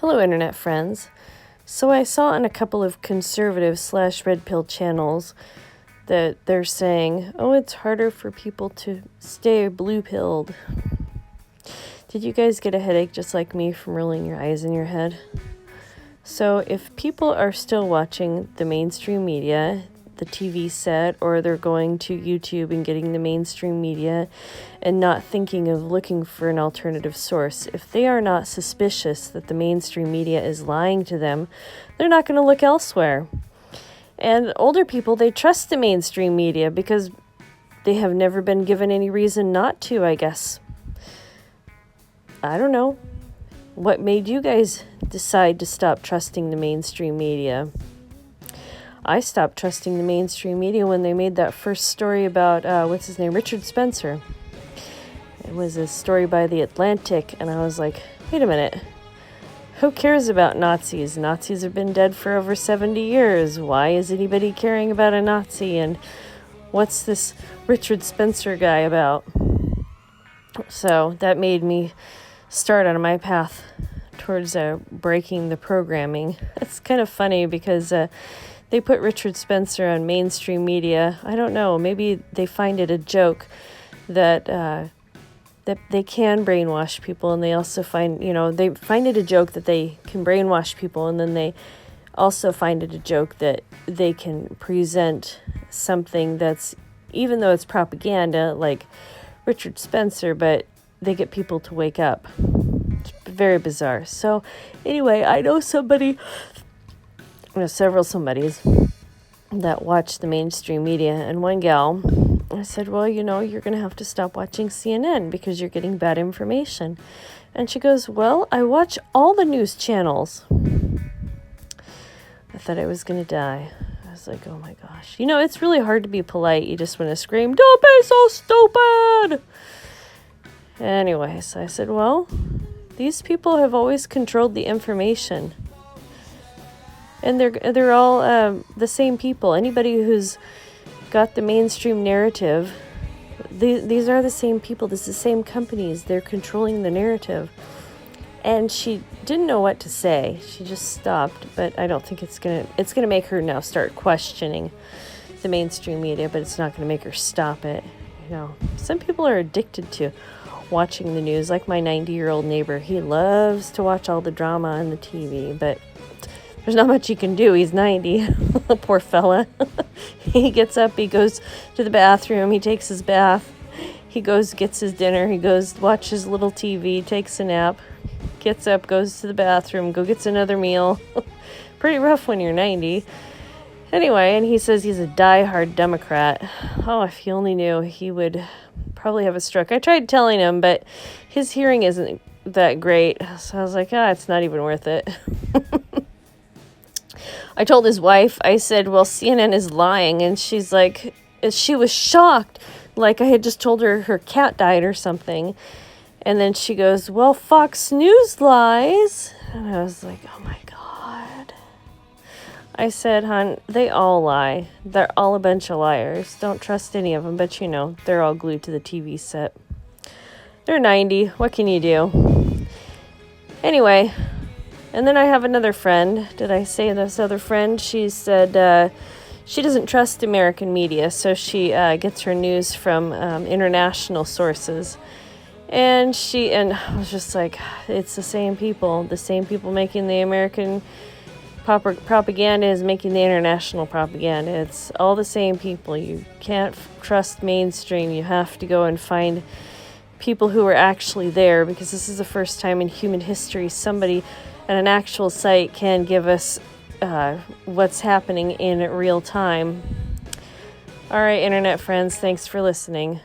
Hello, internet friends. So I saw on a couple of conservative/red pill channels that they're saying, oh, it's harder for people to stay blue pilled. Did you guys get a headache just like me from rolling your eyes in your head? So if people are still watching the mainstream media, the TV set, or they're going to YouTube and getting the mainstream media and not thinking of looking for an alternative source, if they are not suspicious that the mainstream media is lying to them, they're not going to look elsewhere. And older people, they trust the mainstream media because they have never been given any reason not to, I guess. I don't know. What made you guys decide to stop trusting the mainstream media? I stopped trusting the mainstream media when they made that first story about, Richard Spencer. It was a story by The Atlantic, and I was like, wait a minute. Who cares about Nazis? Nazis have been dead for over 70 years. Why is anybody caring about a Nazi? And what's this Richard Spencer guy about? So that made me start on my path towards breaking the programming. It's kind of funny because they put Richard Spencer on mainstream media. I don't know, maybe they find it a joke that they can brainwash people, and they also they find it a joke that they can brainwash people, and then they also find it a joke that they can present something that's, even though it's propaganda, like Richard Spencer, but they get people to wake up. It's very bizarre. So anyway, I know several somebodies that watch the mainstream media, and one gal, I said, well, you're going to have to stop watching CNN because you're getting bad information. And she goes, well, I watch all the news channels. I thought I was going to die. I was like, oh my gosh. It's really hard to be polite. You just want to scream, don't be so stupid. Anyway, so I said, well, these people have always controlled the information. And they're all the same people. Anybody who's got the mainstream narrative, these are the same people. This is the same companies. They're controlling the narrative. And she didn't know what to say. She just stopped. But I don't think it's gonna make her now start questioning the mainstream media. But it's not gonna make her stop it. Some people are addicted to watching the news. Like my 90-year-old neighbor, he loves to watch all the drama on the TV, but there's not much he can do. He's 90. Poor fella. He gets up, he goes to the bathroom, he takes his bath, he goes, gets his dinner, he goes, watches little TV, takes a nap, gets up, goes to the bathroom, gets another meal. Pretty rough when you're 90. Anyway, and he says he's a die-hard Democrat. Oh, if he only knew, he would probably have a stroke. I tried telling him, but his hearing isn't that great. So I was like, it's not even worth it. I told his wife, I said, well, CNN is lying. And she's like, she was shocked. Like I had just told her cat died or something. And then she goes, well, Fox News lies. And I was like, oh my God. I said, hon, they all lie. They're all a bunch of liars. Don't trust any of them. But they're all glued to the TV set. They're 90. What can you do? Anyway. And then I have another friend. Did I say this other friend? She said she doesn't trust American media, so she gets her news from international sources. And I was just like, it's the same people. The same people making the American propaganda is making the international propaganda. It's all the same people. You can't trust mainstream. You have to go and find people who are actually there, because this is the first time in human history somebody at an actual site can give us what's happening in real time. All right, internet friends, thanks for listening.